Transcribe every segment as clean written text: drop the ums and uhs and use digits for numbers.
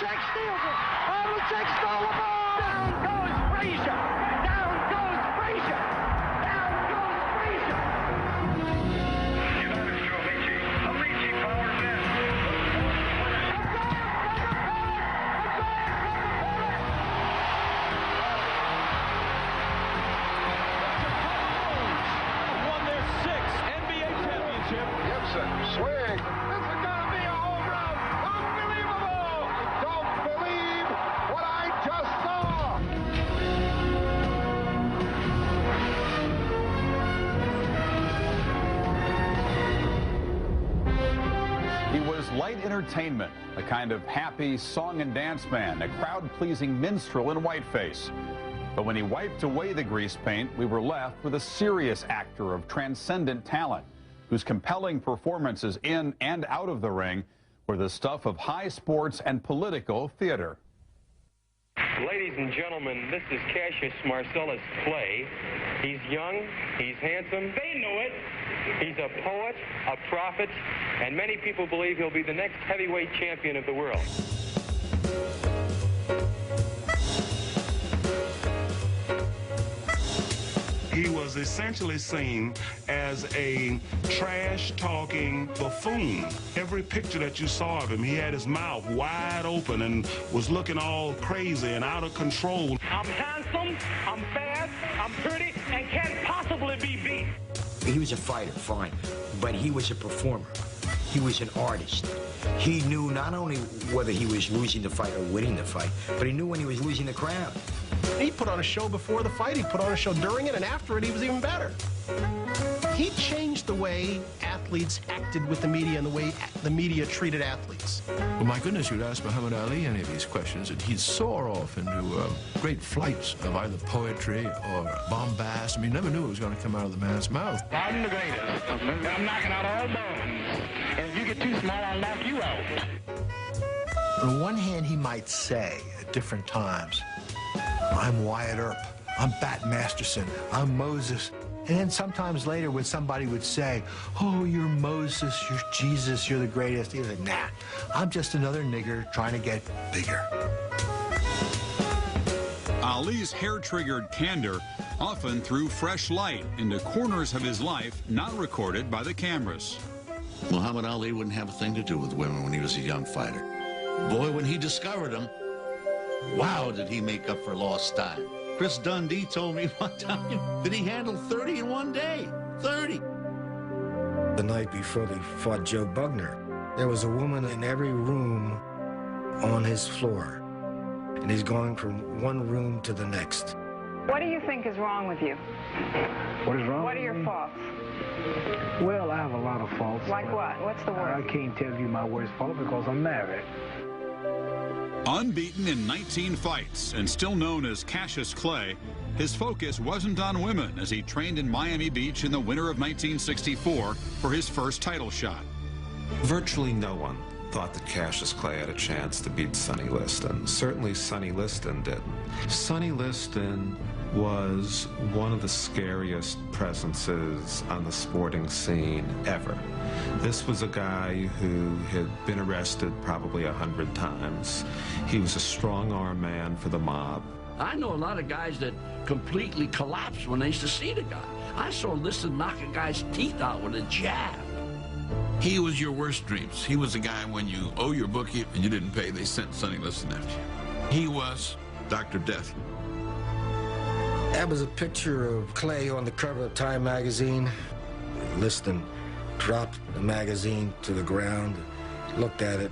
Havlicek steals it. Havlicek stole the ball. Down goes Frazier. Down goes Frazier. Down goes Frazier. United to Amici. Amici powers in. Won their 6th NBA championship. Gibson, swing. This is going to be a home run. Unbelievable. Don't believe what I just saw. He was light entertainment, a kind of happy song and dance man, a crowd-pleasing minstrel in whiteface. But when he wiped away the grease paint, we were left with a serious actor of transcendent talent, whose compelling performances in and out of the ring were the stuff of high sports and political theater. Ladies and gentlemen, this is Cassius Marcellus Clay. He's young, he's handsome. They know it. He's a poet, a prophet, and many people believe he'll be the next heavyweight champion of the world. He was essentially seen as a trash-talking buffoon. Every picture that you saw of him, he had his mouth wide open and was looking all crazy and out of control. I'm handsome, I'm fast, I'm pretty, and can't possibly be beat. He was a fighter, fine, but he was a performer. He was an artist. He knew not only whether he was losing the fight or winning the fight, but he knew when he was losing the crowd. He put on a show before the fight, he put on a show during it, and after it, he was even better. He changed the way athletes acted with the media and the way the media treated athletes. Well, my goodness, you'd ask Muhammad Ali any of these questions, and he'd soar off into great flights of either poetry or bombast. I mean, you never knew it was going to come out of the man's mouth. I'm the greatest. I'm knocking out all bones. And if you get too small, I'll knock you out. On one hand, he might say at different times, I'm Wyatt Earp, I'm Bat Masterson, I'm Moses. And then sometimes later when somebody would say, oh, you're Moses, you're Jesus, you're the greatest, he was like, nah, I'm just another nigger trying to get bigger. Ali's hair-triggered candor often threw fresh light into corners of his life not recorded by the cameras. Muhammad Ali wouldn't have a thing to do with women when he was a young fighter. Boy, when he discovered them, wow, did he make up for lost time. Chris Dundee told me one time that he handled 30 in one day. 30. The night before they fought Joe Bugner, there was a woman in every room on his floor, and he's going from one room to the next. What do you think is wrong with you? What is wrong? What are your faults? Well, I have a lot of faults. Like what? What's the worst? I can't tell you my worst fault because I'm married. Unbeaten in 19 fights and still known as Cassius Clay, his focus wasn't on women as he trained in Miami Beach in the winter of 1964 for his first title shot. Virtually no one thought that Cassius Clay had a chance to beat Sonny Liston. Certainly Sonny Liston didn't. Sonny Liston was one of the scariest presences on the sporting scene ever. This was a guy who had been arrested probably 100 times. He was a strong-arm man for the mob. I know a lot of guys that completely collapsed when they used to see the guy. I saw Liston knock a guy's teeth out with a jab. He was your worst dreams. He was the guy when you owe your bookie and you didn't pay, they sent Sonny Liston after you. He was Dr. Death. That was a picture of Clay on the cover of Time magazine. Liston dropped the magazine to the ground, looked at it,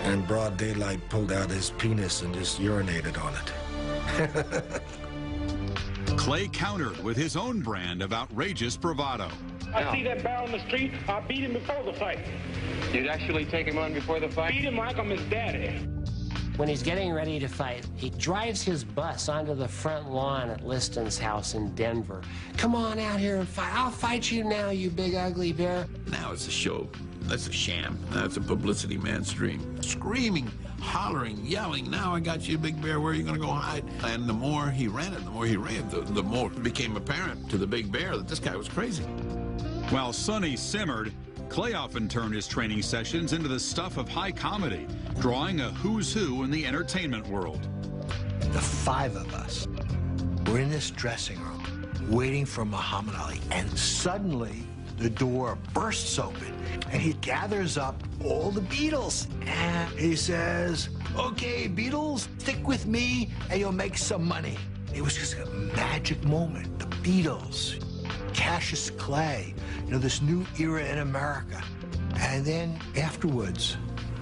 and broad daylight pulled out his penis and just urinated on it. Clay countered with his own brand of outrageous bravado. I see that barrel in the street, I beat him before the fight. You'd actually take him on before the fight? Beat him like I'm his daddy. When he's getting ready to fight, he drives his bus onto the front lawn at Liston's house in Denver. Come on out here and fight. I'll fight you now, you big ugly bear. Now it's a show. That's a sham. That's a publicity man's dream. Screaming, hollering, yelling, now I got you, big bear, where are you going to go hide? And the more he ran it, the more he ran, the more it became apparent to the big bear that this guy was crazy. While Sonny simmered, Clay often turned his training sessions into the stuff of high comedy, drawing a who's who in the entertainment world. The five of us were in this dressing room waiting for Muhammad Ali, and suddenly the door bursts open and he gathers up all the Beatles and he says, "Okay, Beatles, stick with me and you'll make some money." It was just a magic moment. The Beatles, Cassius Clay, this new era in America. And then afterwards,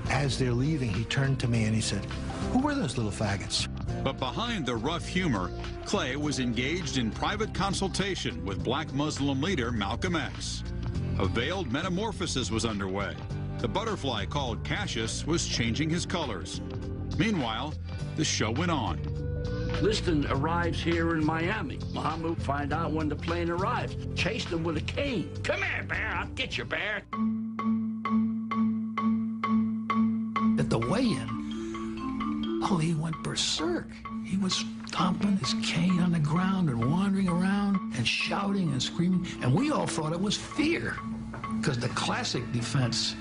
as they're leaving, he turned to me and he said, "Who were those little faggots?" But behind the rough humor, Clay was engaged in private consultation with black Muslim leader Malcolm X. A veiled metamorphosis was underway. The butterfly called Cassius was changing his colors. Meanwhile, the show went on. Liston arrives here in Miami. Muhammad find out when the plane arrives. Chased him with a cane. "Come here, Bear. I'll get you, Bear." At the weigh-in, Ali went berserk. He was stomping his cane on the ground and wandering around and shouting and screaming. And we all thought it was fear, because the classic defense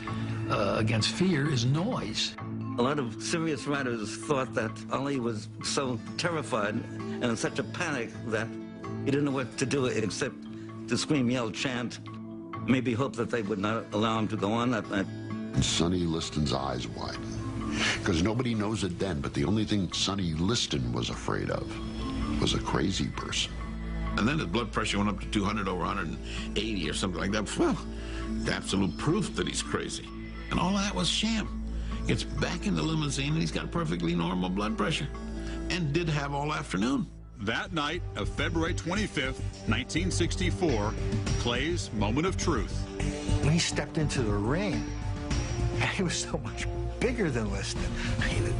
against fear is noise. A lot of serious writers thought that Ali was so terrified and in such a panic that he didn't know what to do except to scream, yell, chant, maybe hope that they would not allow him to go on that night. Sonny Liston's eyes widened, because nobody knows it then, but the only thing Sonny Liston was afraid of was a crazy person. And then his blood pressure went up to 200 over 180 or something like that. Well, the absolute proof that he's crazy. And all of that was sham. Gets back in the limousine and he's got perfectly normal blood pressure, and did have all afternoon. That night of February 25th, 1964, Clay's moment of truth. When he stepped into the ring, he was so much bigger than Liston.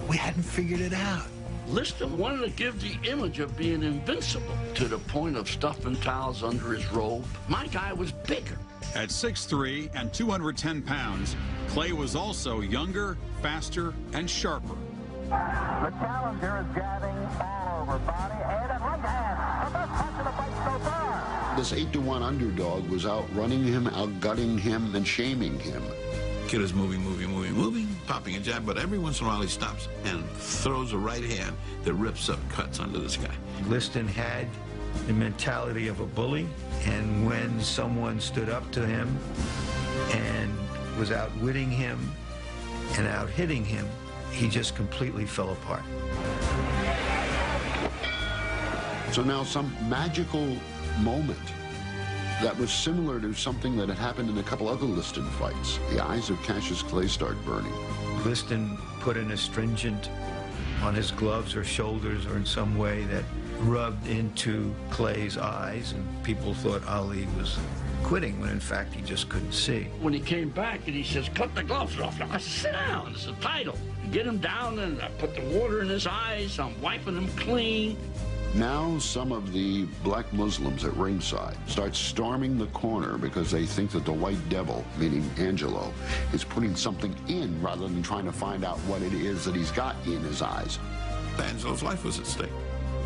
We hadn't figured it out. Liston wanted to give the image of being invincible, to the point of stuffing towels under his robe. My guy was bigger. At 6'3" and 210 pounds, Clay was also younger, faster, and sharper. The challenger is jabbing all over body, head, and right hand. The best punch of the fight so far. This 8-to-1 underdog was outrunning him, outgutting him, and shaming him. Kid is moving, popping a jab, but every once in a while he stops and throws a right hand that rips up cuts under this guy. Liston had the mentality of a bully, and when someone stood up to him and was outwitting him and out-hitting him, he just completely fell apart. So now some magical moment that was similar to something that had happened in a couple other Liston fights. The eyes of Cassius Clay start burning. Liston put an astringent on his gloves or shoulders or in some way that rubbed into Clay's eyes, and people thought Ali was quitting when in fact he just couldn't see. When he came back and he says, "Cut the gloves off." I said, "Sit down, it's a title." Get him down and I put the water in his eyes. I'm wiping him clean. Now some of the black Muslims at ringside start storming the corner because they think that the white devil, meaning Angelo, is putting something in rather than trying to find out what it is that he's got in his eyes. Angelo's life was at stake.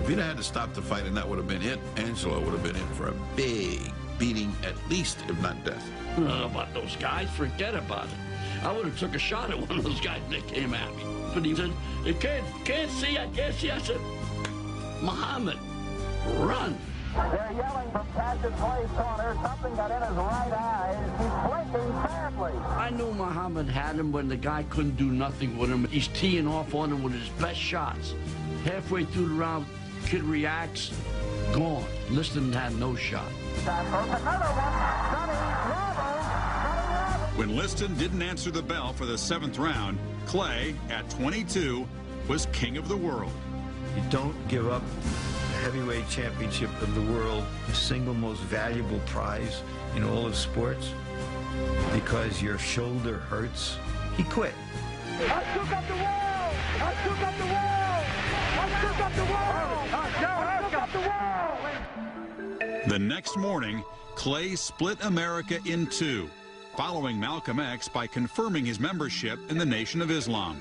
If he'd had to stop the fight and that would have been it, Angelo would have been in for a big beating, at least, if not death. About those guys, forget about it. I would have took a shot at one of those guys that came at me. But he said, "You can't see, I can't see." I said, "Muhammad, run." They're yelling from Cassius Clay's corner. Something got in his right eye. He's blinking badly. I knew Muhammad had him when the guy couldn't do nothing with him. He's teeing off on him with his best shots. Halfway through the round, kid reacts, gone. Liston had no shot. When Liston didn't answer the bell for the 7th round, Clay, at 22, was king of the world. You don't give up the heavyweight championship of the world, the single most valuable prize in all of sports, because your shoulder hurts. He quit. I took up the world! I took up the world! I took up the world! I took up the world! The next morning, Clay split America in two, following Malcolm X by confirming his membership in the Nation of Islam.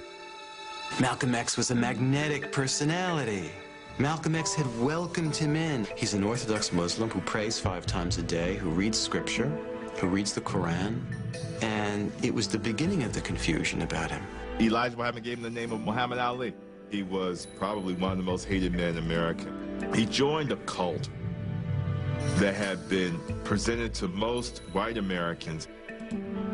Malcolm X was a magnetic personality. Malcolm X had welcomed him in. He's an Orthodox Muslim who prays 5 times a day, who reads scripture, who reads the Quran, and it was the beginning of the confusion about him. Elijah Muhammad gave him the name of Muhammad Ali. He was probably one of the most hated men in America. He joined a cult that had been presented to most white Americans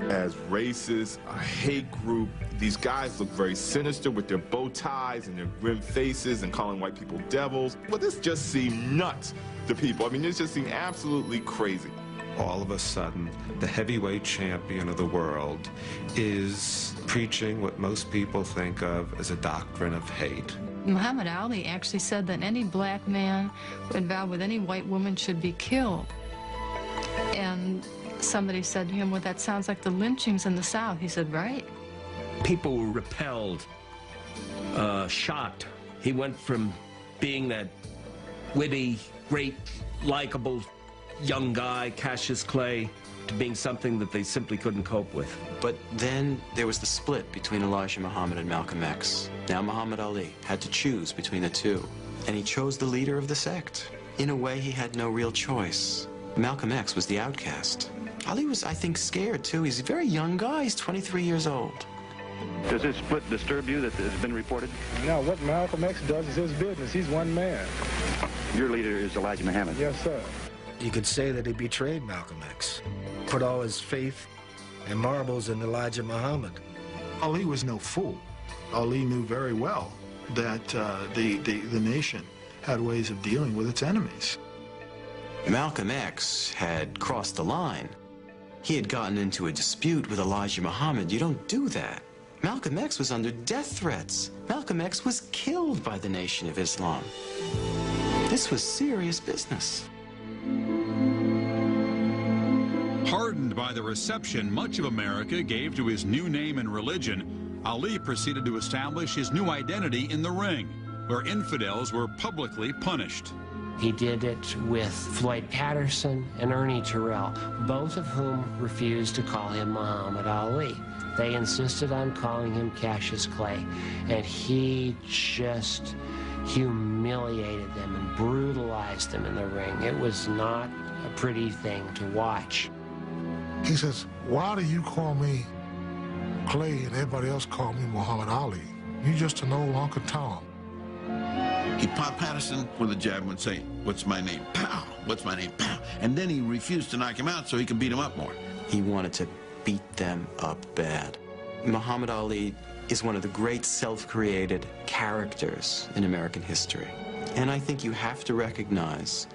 as racist, a hate group. These guys look very sinister with their bow ties and their grim faces and calling white people devils. But this just seemed nuts to people. I mean, this just seemed absolutely crazy. All of a sudden, the heavyweight champion of the world is preaching what most people think of as a doctrine of hate. Muhammad Ali actually said that any black man involved with any white woman should be killed. And somebody said to him, well, that sounds like the lynchings in the South. He said, right. People were repelled, shocked. He went from being that witty, great, likable young guy, Cassius Clay, to being something that they simply couldn't cope with. But then there was the split between Elijah Muhammad and Malcolm X. Now Muhammad Ali had to choose between the two, and he chose the leader of the sect. In a way, he had no real choice. Malcolm X was the outcast. Ali was, I think, scared, too. He's a very young guy. He's 23 years old. Does this split disturb you that has been reported? No, what Malcolm X does is his business. He's one man. Your leader is Elijah Muhammad. Yes, sir. You could say that he betrayed Malcolm X, put all his faith and marbles in Elijah Muhammad. Ali was no fool. Ali knew very well that the nation had ways of dealing with its enemies. Malcolm X had crossed the line. He had gotten into a dispute with Elijah Muhammad. You don't do that. Malcolm X was under death threats. Malcolm X was killed by the Nation of Islam. This was serious business. Hardened by the reception much of America gave to his new name and religion, Ali proceeded to establish his new identity in the ring, where infidels were publicly punished. He did it with Floyd Patterson and Ernie Terrell, both of whom refused to call him Muhammad Ali. They insisted on calling him Cassius Clay, and he just humiliated them and brutalized them in the ring. It was not a pretty thing to watch. He says, why do you call me Clay and everybody else call me Muhammad Ali? You just an old Uncle Tom. He popped Patterson with a jab and would say, what's my name? Pow! What's my name? Pow! And then he refused to knock him out so he could beat him up more. He wanted to beat them up bad. Muhammad Ali is one of the great self-created characters in American history. And I think you have to recognize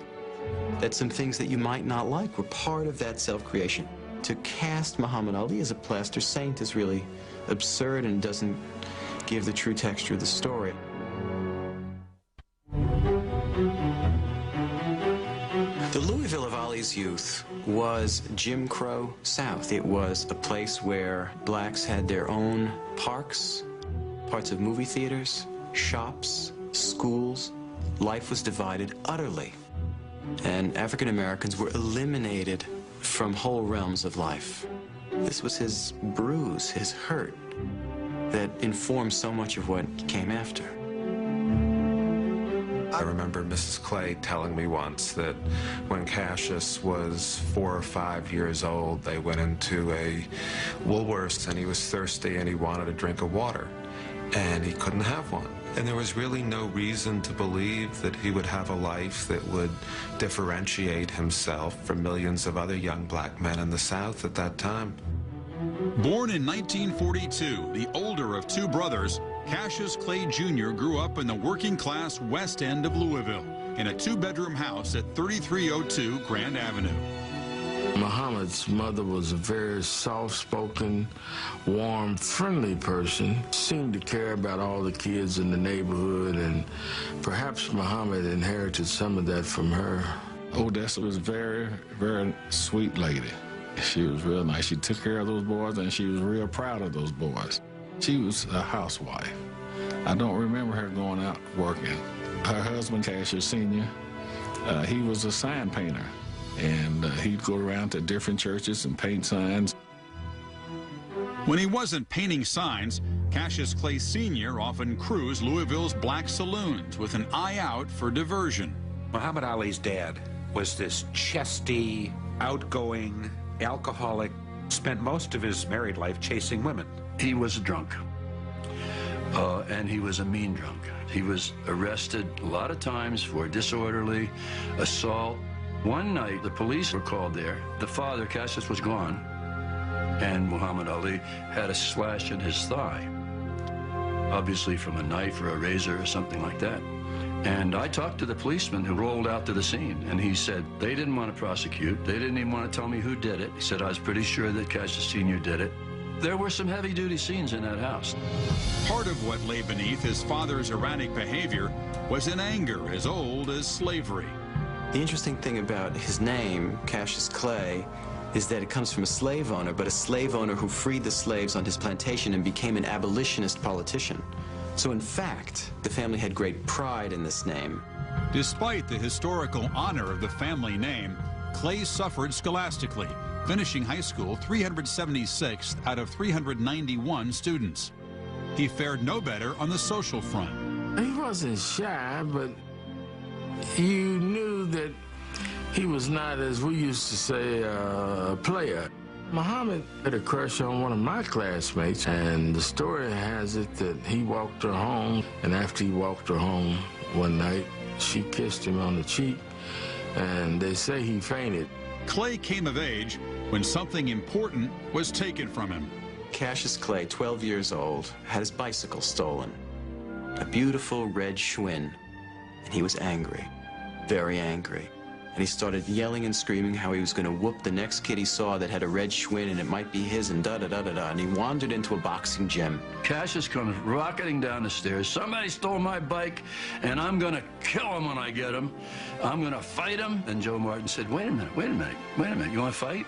that some things that you might not like were part of that self-creation. To cast Muhammad Ali as a plaster saint is really absurd and doesn't give the true texture of the story. The Louisville of Ali's youth was Jim Crow South. It was a place where blacks had their own parks, parts of movie theaters, shops, schools. Life was divided utterly, and African Americans were eliminated from whole realms of life. This was his bruise, his hurt, that informed so much of what came after. I remember Mrs. Clay telling me once that when Cassius was 4 or 5 years old, they went into a Woolworths and he was thirsty and he wanted a drink of water, and he couldn't have one. And there was really no reason to believe that he would have a life that would differentiate himself from millions of other young black men in the South at that time. Born in 1942, the older of two brothers, Cassius Clay Jr. grew up in the working-class West End of Louisville in a two-bedroom house at 3302 Grand Avenue. Muhammad's mother was a very soft-spoken, warm, friendly person. Seemed to care about all the kids in the neighborhood, and perhaps Muhammad inherited some of that from her. Odessa was a very, very sweet lady. She was real nice. She took care of those boys, and she was real proud of those boys. She was a housewife. I don't remember her going out working. Her husband, Cassius Sr., he was a sign painter, and he'd go around to different churches and paint signs. When he wasn't painting signs, Cassius Clay Sr. often cruised Louisville's black saloons with an eye out for diversion. Muhammad Ali's dad was this chesty, outgoing, alcoholic, spent most of his married life chasing women. He was a drunk, and he was a mean drunk. He was arrested a lot of times for disorderly assault. One night, the police were called there. The father, Cassius, was gone, and Muhammad Ali had a slash in his thigh, obviously from a knife or a razor or something like that. And I talked to the policeman who rolled out to the scene, and he said they didn't want to prosecute. They didn't even want to tell me who did it. He said, I was pretty sure that Cassius Sr. did it. There were some heavy-duty scenes in that house. Part of what lay beneath his father's erratic behavior was an anger as old as slavery. The interesting thing about his name, Cassius Clay, is that it comes from a slave owner, but a slave owner who freed the slaves on his plantation and became an abolitionist politician. So in fact, the family had great pride in this name. Despite the historical honor of the family name, Clay suffered scholastically, finishing high school 376th out of 391 students. He fared no better on the social front. He wasn't shy, but you knew that he was not, as we used to say, a player. Muhammad had a crush on one of my classmates, and the story has it that he walked her home, and after he walked her home one night, she kissed him on the cheek, and they say he fainted. Clay came of age when something important was taken from him. Cassius Clay, 12 years old, had his bicycle stolen. A beautiful red Schwinn, and he was angry, very angry. And he started yelling and screaming how he was going to whoop the next kid he saw that had a red Schwinn and it might be his and da-da-da-da-da. And he wandered into a boxing gym. Cassius comes rocketing down the stairs. Somebody stole my bike, and I'm going to kill him when I get him. I'm going to fight him. And Joe Martin said, wait a minute. You want to fight?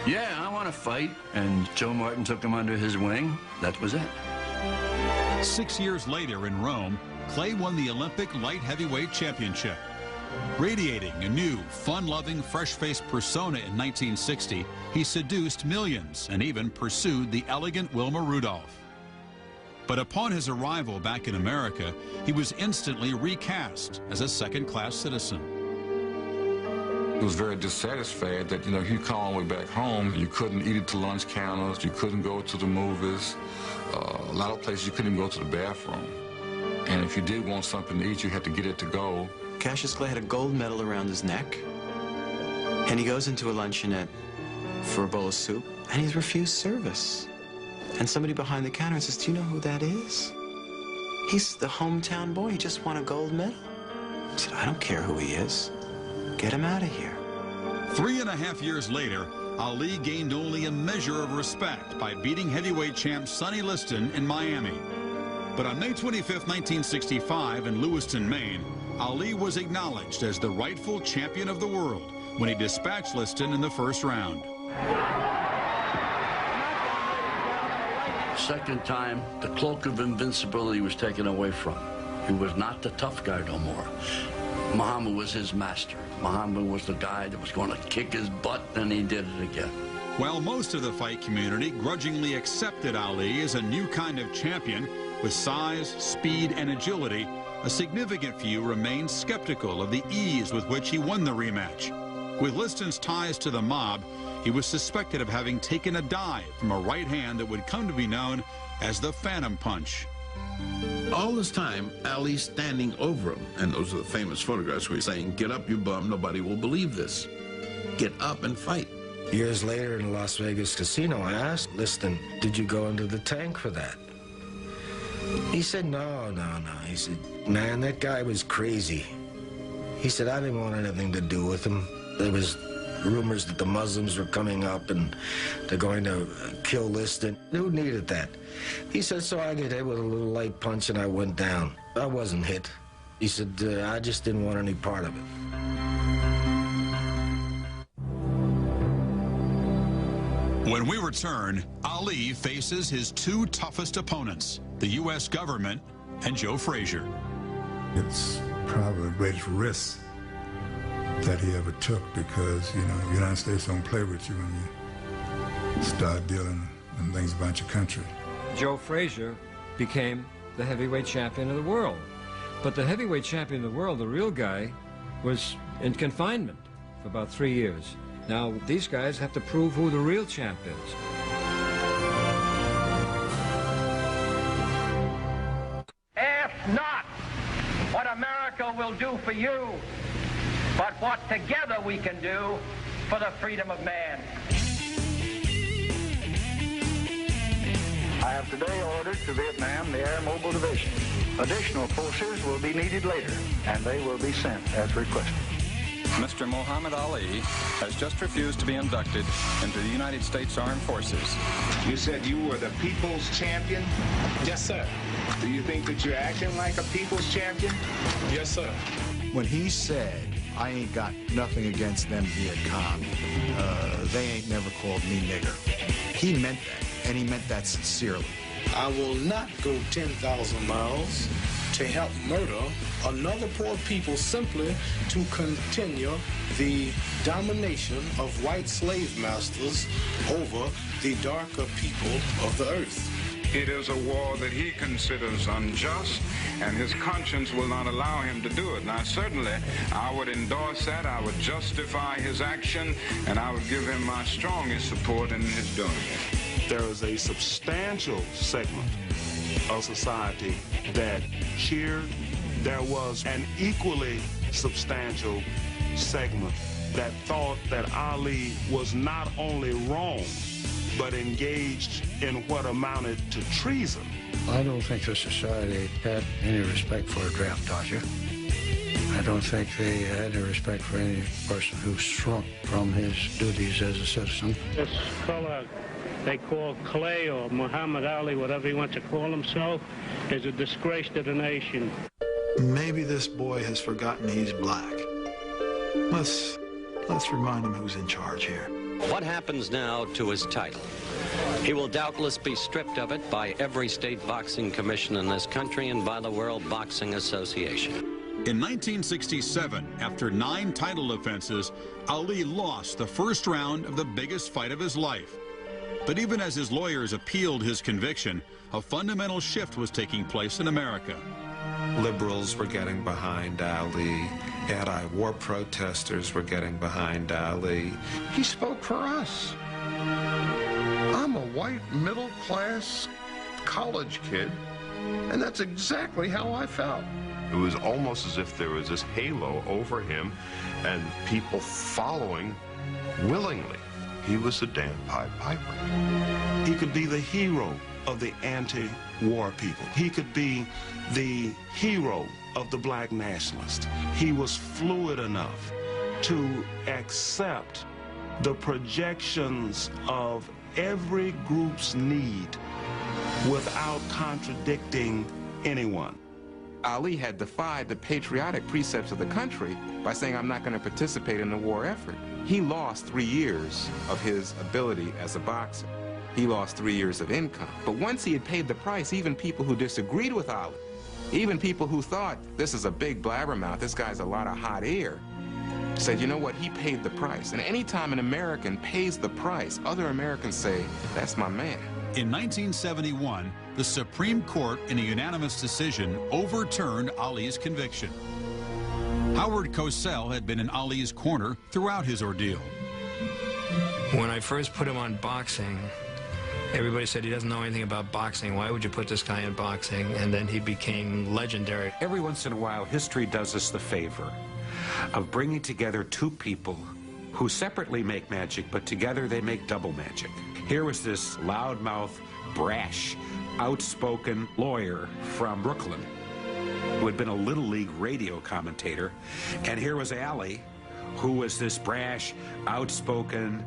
Yeah, I want to fight. And Joe Martin took him under his wing. That was it. 6 years later in Rome, Clay won the Olympic light heavyweight championship. Radiating a new, fun-loving, fresh-faced persona in 1960, he seduced millions and even pursued the elegant Wilma Rudolph. But upon his arrival back in America, he was instantly recast as a second-class citizen. He was very dissatisfied that, you come all the way back home, you couldn't eat at the lunch counters, you couldn't go to the movies, a lot of places you couldn't even go to the bathroom. And if you did want something to eat, you had to get it to go. Cassius Clay had a gold medal around his neck, and he goes into a luncheonette for a bowl of soup, and he's refused service. And somebody behind the counter says, do you know who that is? He's the hometown boy. He just won a gold medal. He said, I don't care who he is. Get him out of here. 3.5 years later, Ali gained only a measure of respect by beating heavyweight champ Sonny Liston in Miami. But on May 25, 1965, in Lewiston, Maine, Ali was acknowledged as the rightful champion of the world when he dispatched Liston in the first round. Second time, the cloak of invincibility was taken away from him. He was not the tough guy no more. Muhammad was his master. Muhammad was the guy that was going to kick his butt, and he did it again. While most of the fight community grudgingly accepted Ali as a new kind of champion with size, speed, and agility, a significant few remained skeptical of the ease with which he won the rematch. With Liston's ties to the mob, he was suspected of having taken a dive from a right hand that would come to be known as the Phantom Punch. All this time, Ali's standing over him, and those are the famous photographs where he's saying, get up, you bum, nobody will believe this. Get up and fight. Years later in the Las Vegas casino, I asked Liston, did you go into the tank for that? He said, no. He said, man, that guy was crazy. He said, I didn't want anything to do with him. There was rumors that the Muslims were coming up and they're going to kill Liston. Who needed that? He said, so I get hit with a little light punch and I went down. I wasn't hit. He said, I just didn't want any part of it. When we return, Ali faces his two toughest opponents, the U.S. government and Joe Frazier. It's probably the greatest risk that he ever took because, the United States don't play with you when you start dealing with things about your country. Joe Frazier became the heavyweight champion of the world. But the heavyweight champion of the world, the real guy, was in confinement for about 3 years. Now, these guys have to prove who the real champ is. Ask not what America will do for you, but what together we can do for the freedom of man. I have today ordered to Vietnam the Air Mobile Division. Additional forces will be needed later, and they will be sent as requested. Mr. Muhammad Ali has just refused to be inducted into the United States Armed Forces. You said you were the people's champion? Yes, sir. Do you think that you're acting like a people's champion? Yes, sir. When he said, I ain't got nothing against them Viet Cong, they ain't never called me nigger. He meant that, and he meant that sincerely. I will not go 10,000 miles to help murder another poor people simply to continue the domination of white slave masters over the darker people of the earth. It is a war that he considers unjust, and his conscience will not allow him to do it. Now, certainly, I would endorse that, I would justify his action, and I would give him my strongest support in his doing it. There is a substantial segment of society that cheered. There was an equally substantial segment that thought that Ali was not only wrong, but engaged in what amounted to treason. I don't think the society had any respect for a draft dodger. I don't think they had any respect for any person who shrunk from his duties as a citizen. This fellow they call Clay or Muhammad Ali, whatever he wants to call himself, is a disgrace to the nation. Maybe this boy has forgotten he's black. Let's remind him who's in charge here. What happens now to his title? He will doubtless be stripped of it by every state boxing commission in this country and by the World Boxing Association. In 1967, after 9 title defenses, Ali lost the first round of the biggest fight of his life. But even as his lawyers appealed his conviction, a fundamental shift was taking place in America. Liberals were getting behind Ali. Anti-war protesters were getting behind Ali. He spoke for us. I'm a white, middle-class college kid, and that's exactly how I felt. It was almost as if there was this halo over him and people following willingly. He was the damn Pied Piper. He could be the hero of the anti-war people. He could be the hero of the black nationalist. He was fluid enough to accept the projections of every group's need without contradicting anyone. Ali had defied the patriotic precepts of the country by saying, I'm not going to participate in the war effort. He lost 3 years of his ability as a boxer. He lost 3 years of income. But once he had paid the price, even people who disagreed with Ali, even people who thought, this is a big blabbermouth, this guy's a lot of hot air, said, you know what, he paid the price. And anytime an American pays the price, other Americans say, that's my man. In 1971, the Supreme Court, in a unanimous decision, overturned Ali's conviction. Howard Cosell had been in Ali's corner throughout his ordeal. When I first put him on boxing, everybody said he doesn't know anything about boxing. Why would you put this guy in boxing? And then he became legendary. Every once in a while, history does us the favor of bringing together two people who separately make magic, but together they make double magic. Here was this loudmouth, brash, outspoken lawyer from Brooklyn who had been a Little League radio commentator, and here was Ali, who was this brash, outspoken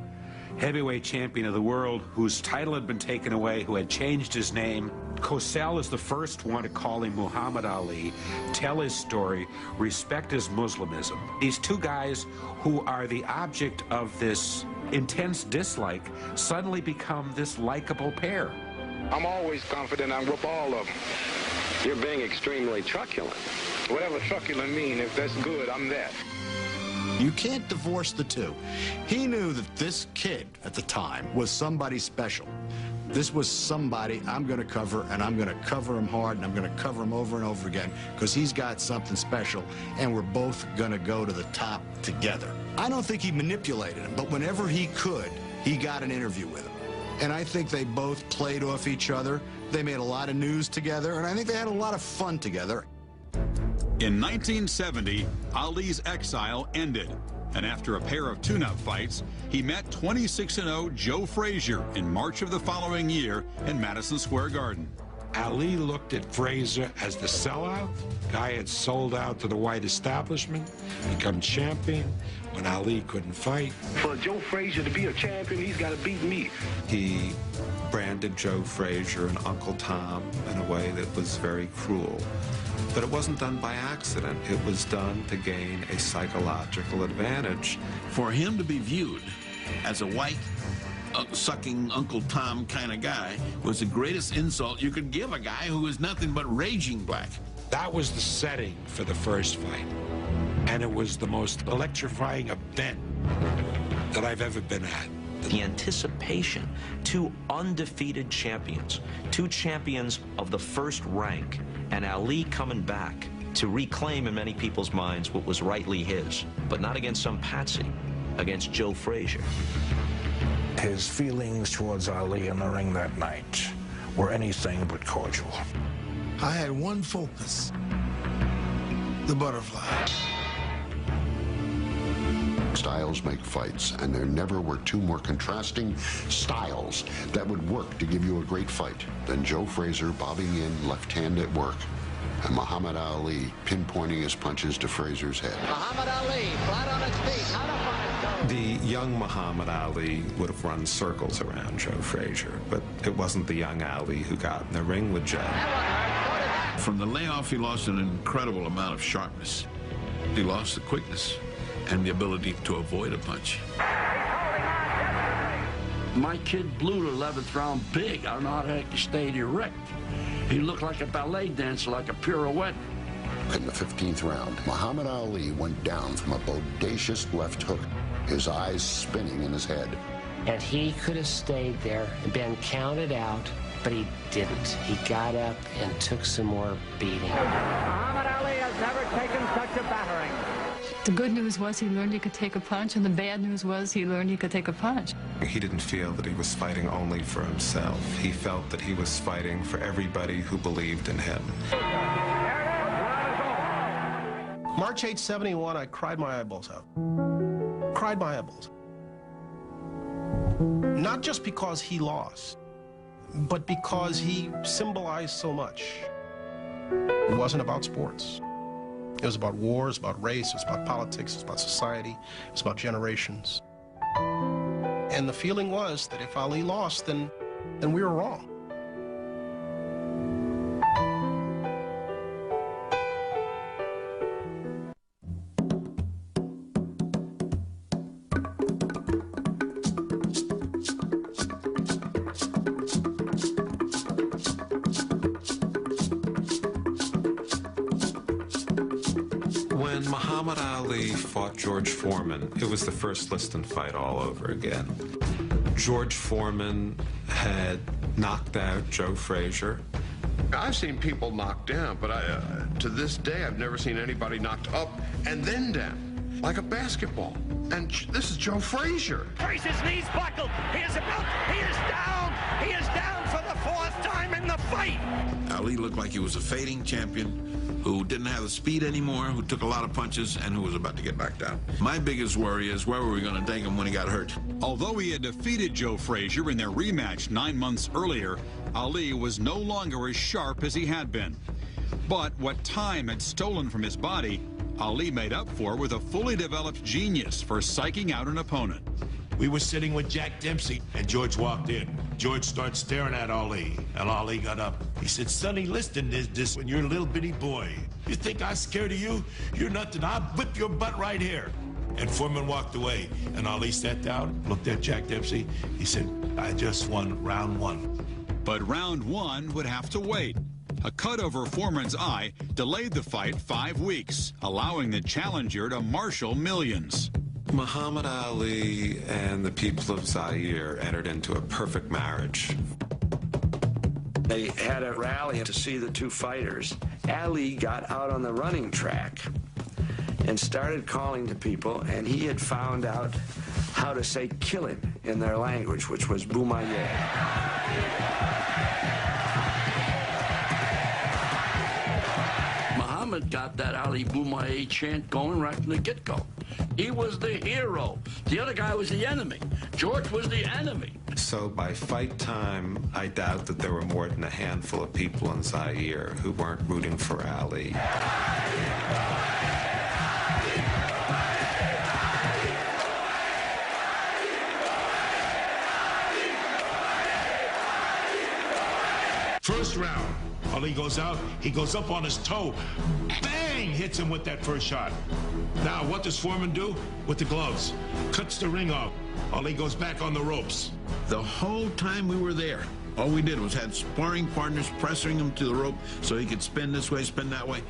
heavyweight champion of the world whose title had been taken away, who had changed his name. Cosell is the first one to call him Muhammad Ali, tell his story, respect his Muslimism. These two guys who are the object of this intense dislike suddenly become this likable pair. I'm always confident I can whoop all of them. You're being extremely truculent. Whatever truculent mean, if that's good, I'm that. You can't divorce the two. He knew that this kid at the time was somebody special. This was somebody I'm going to cover, and I'm going to cover him hard, and I'm going to cover him over and over again, because he's got something special, and we're both going to go to the top together. I don't think he manipulated him, but whenever he could, he got an interview with him. And I think they both played off each other. They made a lot of news together, and I think they had a lot of fun together. In 1970, Ali's exile ended, and after a pair of tune-up fights, he met 26-0 Joe Frazier in March of the following year in Madison Square Garden. Ali looked at Frazier as the sellout. Guy had sold out to the white establishment, become champion when Ali couldn't fight. For Joe Frazier to be a champion, he's got to beat me. He branded Joe Frazier and Uncle Tom in a way that was very cruel. But it wasn't done by accident. It was done to gain a psychological advantage. For him to be viewed as a white, sucking Uncle Tom kind of guy was the greatest insult you could give a guy who was nothing but raging black. That was the setting for the first fight. And it was the most electrifying event that I've ever been at. The anticipation, two undefeated champions, two champions of the first rank, and Ali coming back to reclaim in many people's minds what was rightly his, but not against some patsy, against Joe Frazier. His feelings towards Ali in the ring that night were anything but cordial. I had one focus, the butterfly. Styles make fights, and there never were two more contrasting styles that would work to give you a great fight than Joe Frazier bobbing in, left hand at work, and Muhammad Ali pinpointing his punches to Frazier's head. Muhammad Ali, flat on his feet, how to fight. The young Muhammad Ali would have run circles around Joe Frazier, but it wasn't the young Ali who got in the ring with Joe. From the layoff, he lost an incredible amount of sharpness. He lost the quickness and the ability to avoid a punch. My kid blew the 11th round big. I don't know how the heck he stayed erect. He looked like a ballet dancer, like a pirouette. In the 15th round, Muhammad Ali went down from a bodacious left hook, his eyes spinning in his head. And he could have stayed there and been counted out, but he didn't. He got up and took some more beating. Muhammad Ali has never taken such a battering. The good news was he learned he could take a punch, and the bad news was he learned he could take a punch. He didn't feel that he was fighting only for himself. He felt that he was fighting for everybody who believed in him. March 8, 71, I cried my eyeballs out. Cried my eyeballs. Not just because he lost, but because he symbolized so much. It wasn't about sports. It was about wars, about race, it was about politics, it was about society, it was about generations. And the feeling was that if Ali lost, then we were wrong. When Muhammad Ali fought George Foreman, it was the first Liston fight all over again. George Foreman had knocked out Joe Frazier. I've seen people knocked down, but to this day, I've never seen anybody knocked up and then down, like a basketball. And this is Joe Frazier. Frazier's knees buckled. He is down. He is down for the fourth time in the fight. Ali looked like he was a fading champion who didn't have the speed anymore, who took a lot of punches, and who was about to get back down. My biggest worry is where were we going to take him when he got hurt? Although he had defeated Joe Frazier in their rematch 9 months earlier, Ali was no longer as sharp as he had been. But what time had stolen from his body, Ali made up for with a fully developed genius for psyching out an opponent. We were sitting with Jack Dempsey, and George walked in. George started staring at Ali, and Ali got up. He said, Sonny Liston is this when you're a little bitty boy. You think I'm scared of you? You're nothing. I'll whip your butt right here. And Foreman walked away, and Ali sat down, looked at Jack Dempsey. He said, I just won round one. But round one would have to wait. A cut over Foreman's eye delayed the fight 5 weeks, allowing the challenger to marshal millions. Muhammad Ali and the people of Zaire entered into a perfect marriage. They had a rally to see the two fighters. Ali got out on the running track and started calling to people, and he had found out how to say kill him in their language, which was Boumaye. Muhammad got that Ali Boumaye chant going right from the get-go. He was the hero. The other guy was the enemy. George was the enemy. So by fight time, I doubt that there were more than a handful of people in Zaire who weren't rooting for Ali. First round, Ali goes out, he goes up on his toe, bang, hits him with that first shot. Now, what does Foreman do? With the gloves, cuts the ring off. Ali goes back on the ropes. The whole time we were there, all we did was had sparring partners pressing him to the rope so he could spin this way, spin that way.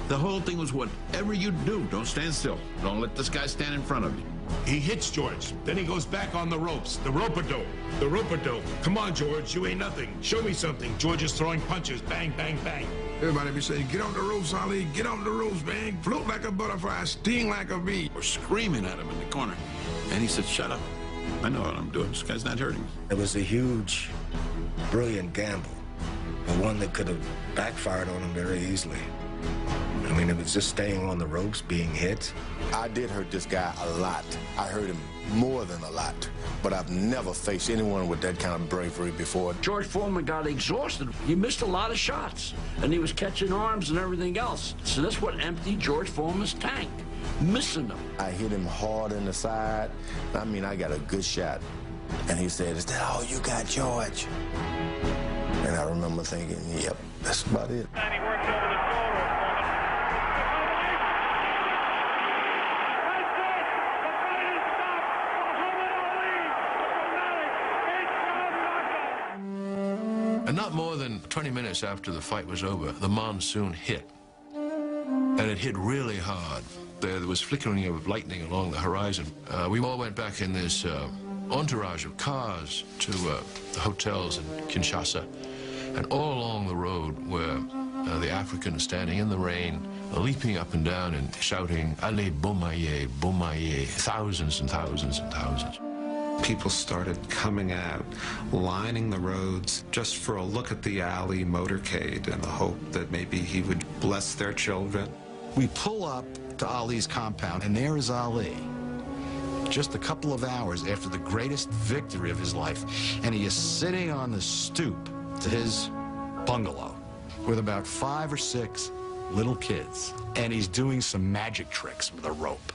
The whole thing was whatever you do, don't stand still. Don't let this guy stand in front of you. He hits George. Then he goes back on the ropes. The rope-a-dope. The rope-a-dope. Come on, George. You ain't nothing. Show me something. George is throwing punches. Bang, bang, bang. Everybody be saying, get on the ropes, Ali. Get on the ropes, man. Float like a butterfly. Sting like a bee. We're screaming at him in the corner. And he said, shut up. I know what I'm doing. This guy's not hurting me. It was a huge, brilliant gamble. But one that could have backfired on him very easily. I mean, it was just staying on the ropes, being hit. I did hurt this guy a lot. I hurt him more than a lot. But I've never faced anyone with that kind of bravery before. George Foreman got exhausted. He missed a lot of shots, and he was catching arms and everything else. So that's what emptied George Foreman's tank, missing them. I hit him hard in the side. I mean, I got a good shot. And he said, is that all you got, George? And I remember thinking, yep, that's about it. And he worked over the shoulder. And not more than 20 minutes after the fight was over, the monsoon hit. And it hit really hard. There was flickering of lightning along the horizon. We all went back in this entourage of cars to the hotels in Kinshasa. And all along the road were the Africans standing in the rain, leaping up and down and shouting, Allez, Boumaye, Boumaye, thousands and thousands and thousands. People started coming out, lining the roads just for a look at the Ali motorcade in the hope that maybe he would bless their children. We pull up to Ali's compound, and there is Ali, just a couple of hours after the greatest victory of his life, and he is sitting on the stoop to his bungalow with about 5 or 6 little kids, and he's doing some magic tricks with a rope.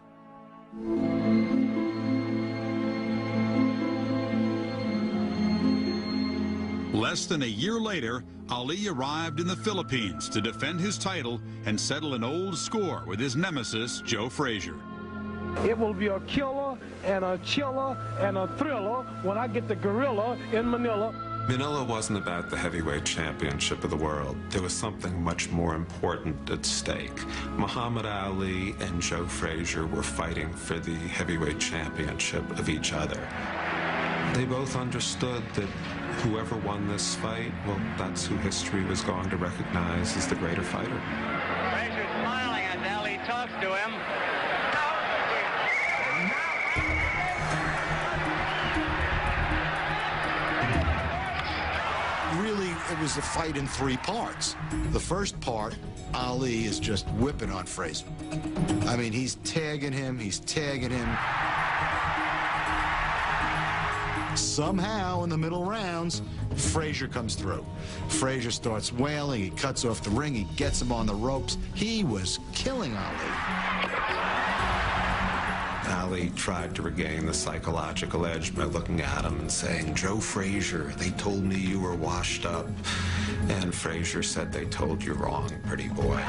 Less than a year later, Ali arrived in the Philippines to defend his title and settle an old score with his nemesis, Joe Frazier. It will be a killer and a chiller and a thriller when I get the gorilla in Manila. Manila wasn't about the heavyweight championship of the world. There was something much more important at stake. Muhammad Ali and Joe Frazier were fighting for the heavyweight championship of each other. They both understood that whoever won this fight, well, that's who history was going to recognize as the greater fighter. Frazier's smiling as Ali talks to him. Really, it was a fight in 3 parts. The first part, Ali is just whipping on Frazier. I mean, he's tagging him, Somehow, in the middle rounds, Frazier comes through. Frazier starts wailing, he cuts off the ring, he gets him on the ropes. He was killing Ali. Ali tried to regain the psychological edge by looking at him and saying, Joe Frazier, they told me you were washed up. And Frazier said, they told you wrong, pretty boy.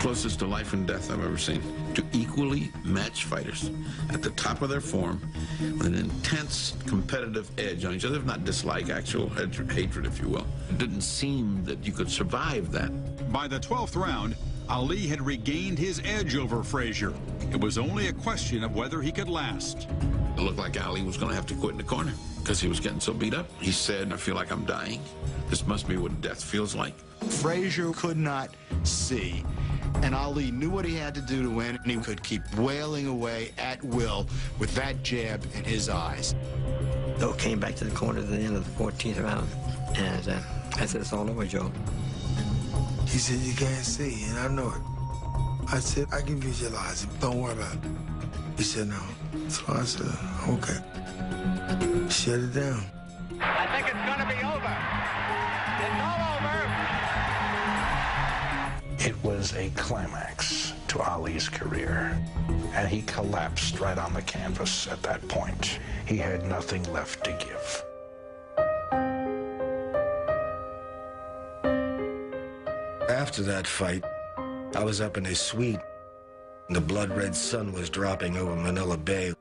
Closest to life and death I've ever seen. Two equally matched fighters at the top of their form with an intense competitive edge on each other, if not dislike, actual hatred, if you will. It didn't seem that you could survive that. By the 12th round, Ali had regained his edge over Frazier. It was only a question of whether he could last. It looked like Ali was going to have to quit in the corner. because he was getting so beat up. He said, I feel like I'm dying. This must be what death feels like. Frazier could not see, and Ali knew what he had to do to win, and he could keep wailing away at will with that jab in his eyes. Joe came back to the corner at the end of the 14th round, and I said, it's all over, Joe. He said, you can't see, and I know it. I said, I can visualize it. Don't worry about it. He said, no. So I said, okay. Shut it down. I think it's going to be over. It's all over. It was a climax to Ali's career, and he collapsed right on the canvas at that point. He had nothing left to give. After that fight, I was up in his suite. The blood-red sun was dropping over Manila Bay.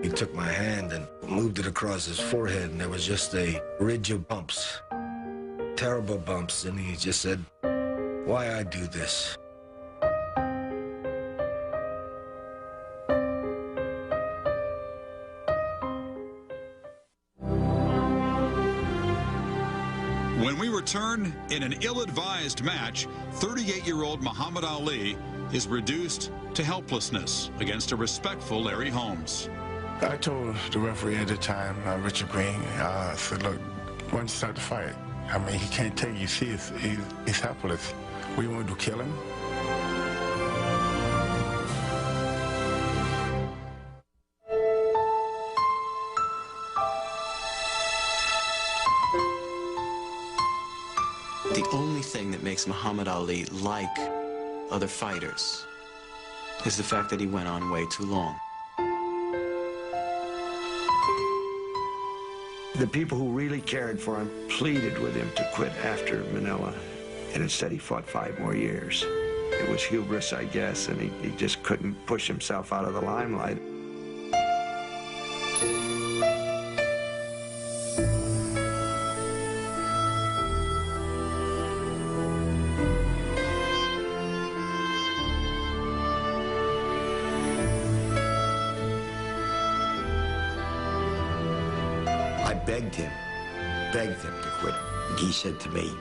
He took my hand and moved it across his forehead, and there was just a ridge of bumps. Terrible bumps, and he just said, why I do this? When we return, in an ill-advised match, 38-year-old Muhammad Ali is reduced to helplessness against a respectful Larry Holmes. I told the referee at the time, Richard Green, I said, look, why don't you start the fight? I mean, he can't take you. See, he's helpless. What do you want to do, kill him? The only thing that makes Muhammad Ali like other fighters is the fact that he went on way too long. The people who really cared for him pleaded with him to quit after Manila, and instead he fought 5 more years. It was hubris, I guess, and he just couldn't push himself out of the limelight. I begged him to quit. He said to me,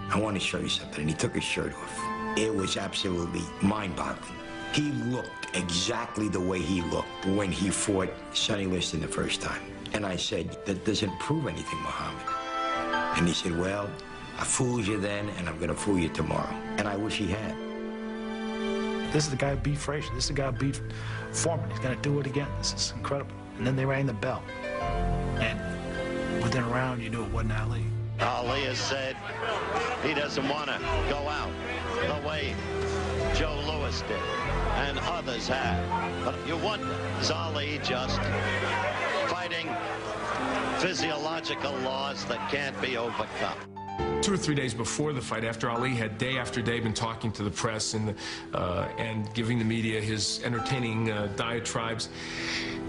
I want to show you something. And he took his shirt off. It was absolutely mind-boggling. He looked exactly the way he looked when he fought Sonny Liston the first time. And I said, that doesn't prove anything, Muhammad. And he said, well, I fooled you then, and I'm going to fool you tomorrow. And I wish he had. This is the guy who beat Frazier. This is the guy who beat Foreman. He's going to do it again. This is incredible. And then they rang the bell. And within a round, you knew it wasn't Ali. Ali has said he doesn't want to go out the way Joe Louis did and others have. But you wonder, is Ali just fighting physiological laws that can't be overcome? 2 or 3 days before the fight, after Ali had day after day been talking to the press and giving the media his entertaining diatribes,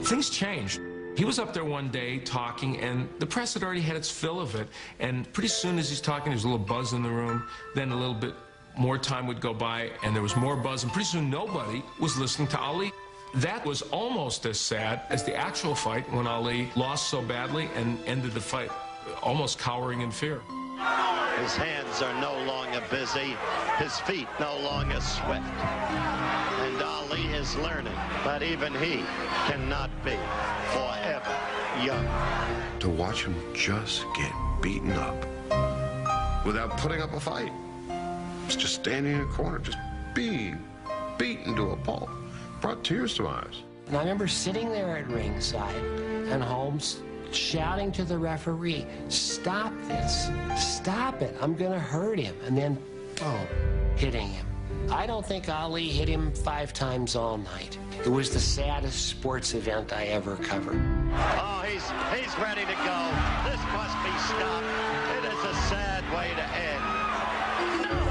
things changed. He was up there one day talking, and the press had already had its fill of it. And pretty soon as he's talking, there's a little buzz in the room. Then a little bit more time would go by, and there was more buzz. And pretty soon nobody was listening to Ali. That was almost as sad as the actual fight when Ali lost so badly and ended the fight almost cowering in fear. His hands are no longer busy. His feet no longer swift. And Ali is learning that even he cannot be forever young. To watch him just get beaten up without putting up a fight. It's just standing in a corner, just being beaten to a pulp. Brought tears to my eyes. And I remember sitting there at ringside and Holmes shouting to the referee, stop this, stop it, I'm gonna hurt him. And then, boom, hitting him. I don't think Ali hit him 5 times all night. It was the saddest sports event I ever covered. Oh, he's ready to go. This must be stopped. It is a sad way to end.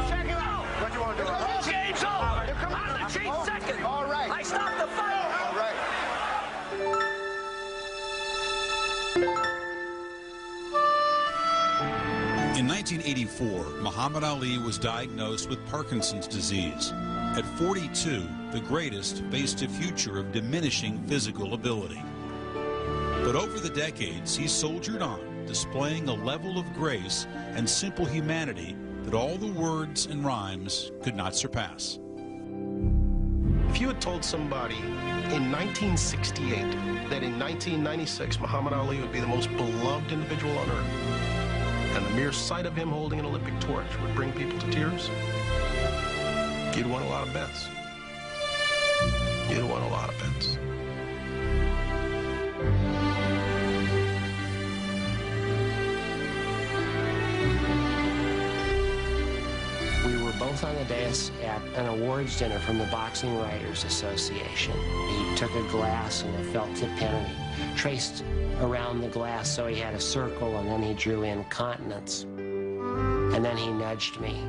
Check him out. What you want to do? The game's over. I'm the chief second. All right. I stopped the fight. All right. In 1984, Muhammad Ali was diagnosed with Parkinson's disease. At 42, the greatest faced a future of diminishing physical ability. But over the decades, he soldiered on, displaying a level of grace and simple humanity that all the words and rhymes could not surpass. If you had told somebody in 1968 that in 1996 Muhammad Ali would be the most beloved individual on earth, and the mere sight of him holding an Olympic torch would bring people to tears, you'd won a lot of bets. You'd won a lot of bets. We were both on the dais at an awards dinner from the Boxing Writers Association. He took a glass and a felt tip pen and he traced around the glass so he had a circle, and then he drew in continents. And then he nudged me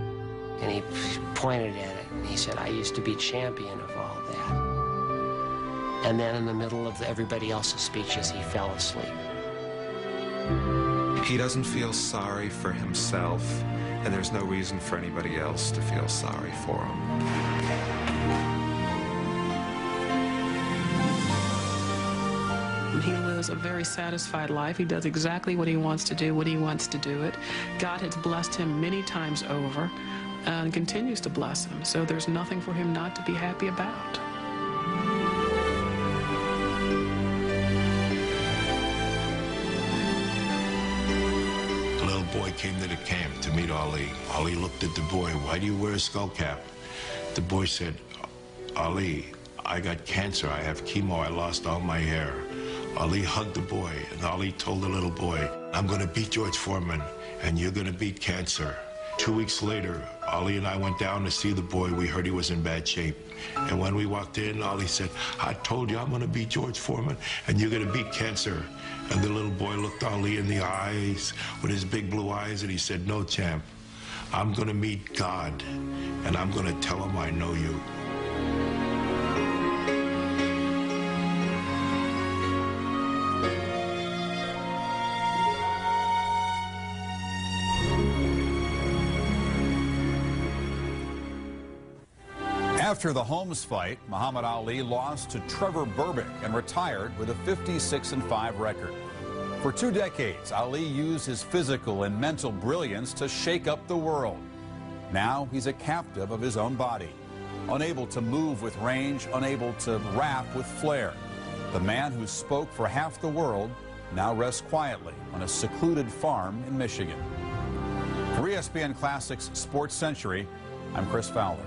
and he pointed at it and he said, "I used to be champion of all that." And then in the middle of everybody else's speeches, he fell asleep. He doesn't feel sorry for himself, and there's no reason for anybody else to feel sorry for him. He lives a very satisfied life. He does exactly what he wants to do when he wants to do it. God has blessed him many times over and continues to bless him. So there's nothing for him not to be happy about. A little boy came to the camp to meet Ali. Ali looked at the boy. "Why do you wear a skull cap?" The boy said, "Ali, I got cancer. I have chemo. I lost all my hair." Ali hugged the boy, and Ali told the little boy, "I'm going to beat George Foreman, and you're going to beat cancer." 2 weeks later, Ali and I went down to see the boy. We heard he was in bad shape. And when we walked in, Ali said, "I told you I'm going to beat George Foreman, and you're going to beat cancer." And the little boy looked Ali in the eyes with his big blue eyes, and he said, "No, champ, I'm going to meet God, and I'm going to tell him I know you." After the Holmes fight, Muhammad Ali lost to Trevor Berbick and retired with a 56-5 record. For 2 decades, Ali used his physical and mental brilliance to shake up the world. Now he's a captive of his own body, unable to move with range, unable to rap with flair. The man who spoke for half the world now rests quietly on a secluded farm in Michigan. For ESPN Classics Sports Century, I'm Chris Fowler.